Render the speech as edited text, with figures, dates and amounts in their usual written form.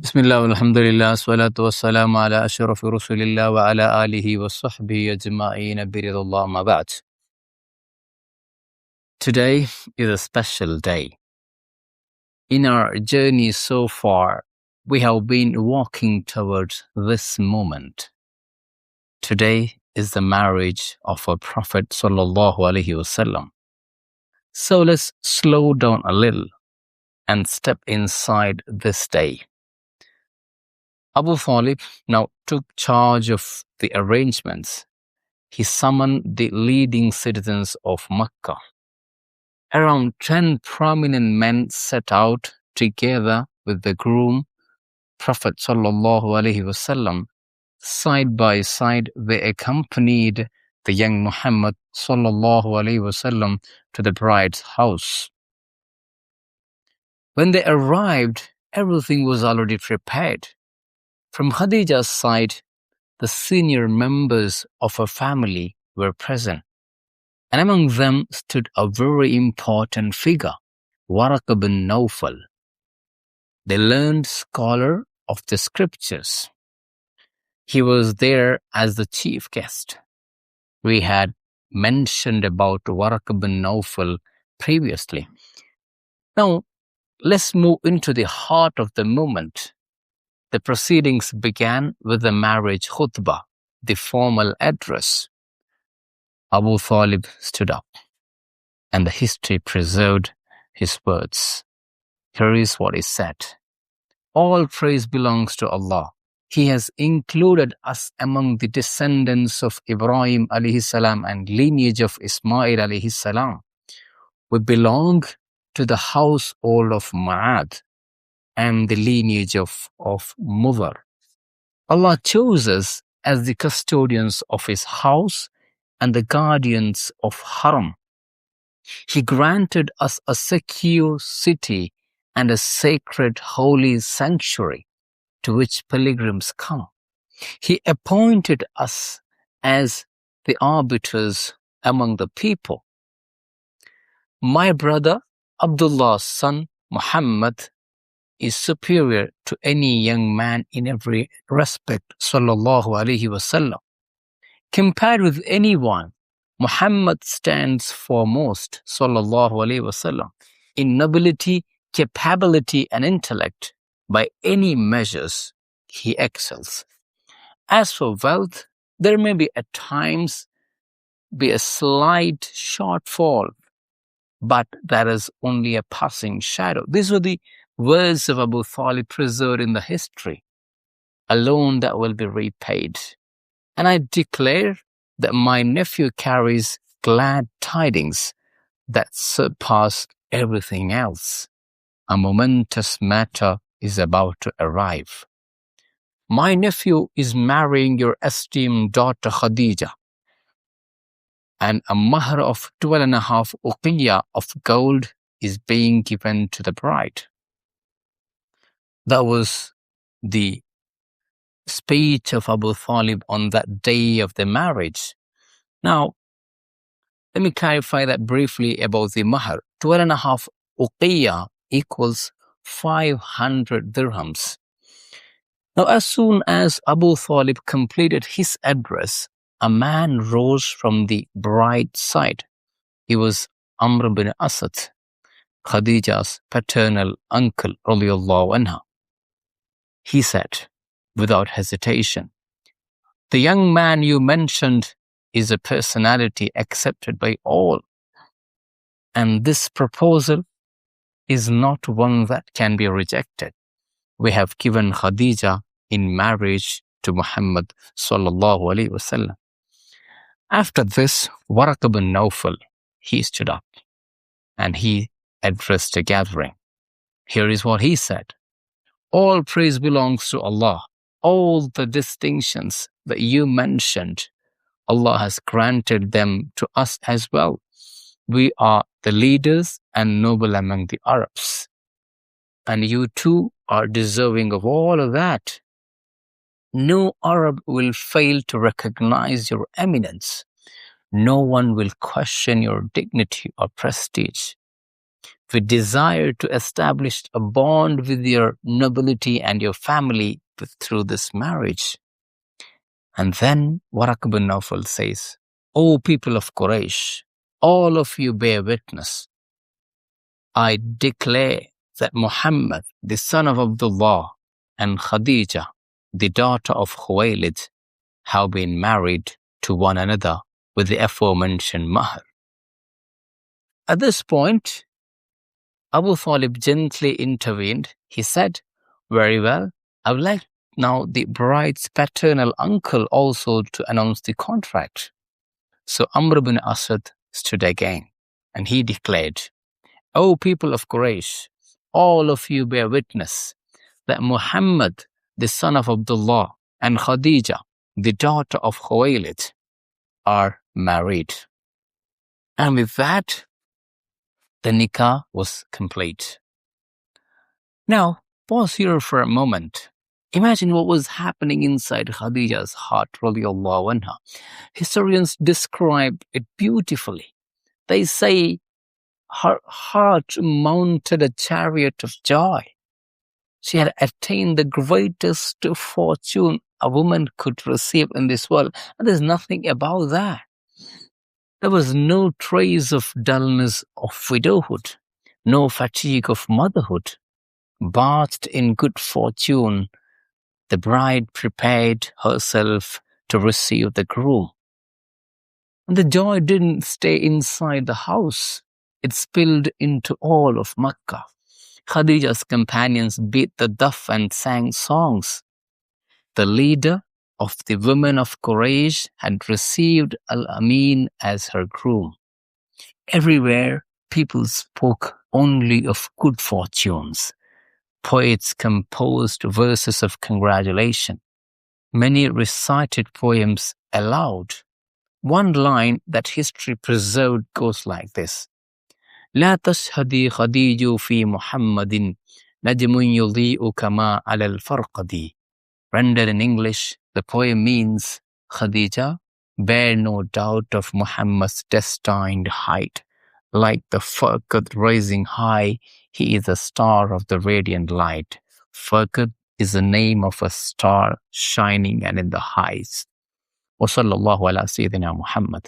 Bismillah, alhamdulillah, salatu wassalamu ala ashrafi rasulillah wa ala alihi wa sahbihi ajma'in biridullah ma ba'd. Today is a special day. In our journey so far, we have been walking towards this moment. Today is the marriage of our Prophet sallallahu alaihi wasallam. So let's slow down a little and step inside this day. Abu Talib now took charge of the arrangements. He summoned the leading citizens of Makkah. Around 10 prominent men set out together with the groom, Prophet sallallahu alaihi wasallam. Side by side, they accompanied the young Muhammad sallallahu alaihi wasallam to the bride's house. When they arrived, everything was already prepared. From Khadijah's side, the senior members of her family were present, and among them stood a very important figure, Waraqah bin Nawfal, the learned scholar of the scriptures. He was there as the chief guest. We had mentioned about Waraqah bin Nawfal previously. Now, let's move into the heart of the moment. The proceedings began with the marriage khutbah, the formal address. Abu Talib stood up, and the history preserved his words. Here is what he said. All praise belongs to Allah. He has included us among the descendants of Ibrahim alayhi salam and lineage of Ismail alayhi salam. We belong to the household of Ma'ad and the lineage of Mudhar. Allah chose us as the custodians of His house and the guardians of Haram. He granted us a secure city and a sacred holy sanctuary to which pilgrims come. He appointed us as the arbiters among the people. My brother Abdullah's son Muhammad is superior to any young man in every respect, sallallahu alaihi wasallam. Compared with anyone, Muhammad stands foremost, sallallahu alaihi wasallam, in nobility, capability, and intellect. By any measures, he excels. As for wealth, there may be at times be a slight shortfall, but that is only a passing shadow. These were the words of Abu Talib preserved in the history. A loan that will be repaid. And I declare that my nephew carries glad tidings that surpass everything else. A momentous matter is about to arrive. My nephew is marrying your esteemed daughter Khadijah, and a mahr of 12.5 uqiyah of gold is being given to the bride. That was the speech of Abu Talib on that day of the marriage. Now, let me clarify that briefly about the mahr. 12.5 uqiyah equals 500 dirhams. Now, as soon as Abu Talib completed his address, a man rose from the bride's side. He was Amr bin Asad, Khadijah's paternal uncle, radiyallahu anha. He said, without hesitation, the young man you mentioned is a personality accepted by all, and this proposal is not one that can be rejected. We have given Khadijah in marriage to Muhammad sallallahu alaihi wasallam. After this, Waraqah bin Nawfal, he stood up and he addressed a gathering. Here is what he said. All praise belongs to Allah. All the distinctions that you mentioned, Allah has granted them to us as well. We are the leaders and noble among the Arabs. And you too are deserving of all of that. No Arab will fail to recognize your eminence. No one will question your dignity or prestige. we desire to establish a bond with your nobility and your family through this marriage. And then Waraqah bin Nawfal says, O people of Quraysh, all of you bear witness. I declare that Muhammad, the son of Abdullah, and Khadijah, the daughter of Khuwaylid, have been married to one another with the aforementioned mahr. At this point, Abu Talib gently intervened. He said, very well, I would like now the bride's paternal uncle also to announce the contract. So Amr bin Asad stood again, and he declared, O people of Quraysh, all of you bear witness that Muhammad, the son of Abdullah, and Khadijah, the daughter of Khuwaylid, are married. And with that, the nikah was complete. Now, pause here for a moment. Imagine what was happening inside Khadijah's heart, radiallahu anha. Historians describe it beautifully. They say her heart mounted a chariot of joy. She had attained the greatest fortune a woman could receive in this world. And there's nothing about that. There was no trace of dullness of widowhood, no fatigue of motherhood. Bathed in good fortune, the bride prepared herself to receive the groom. And the joy didn't stay inside the house. It spilled into all of Makkah. Khadijah's companions beat the duff and sang songs. The leader of the women of Quraysh had received Al-Amin as her groom. Everywhere, people spoke only of good fortunes. Poets composed verses of congratulation. Many recited poems aloud. One line that history preserved goes like this. لا تشهدي خديج في محمد نجم يضيء كما على الفرقد. Rendered in English, the poem means, Khadijah, bear no doubt of Muhammad's destined height. Like the Farqad rising high, he is a star of the radiant light. Farqad is the name of a star shining and in the heights. وصلى الله على سيدنا محمد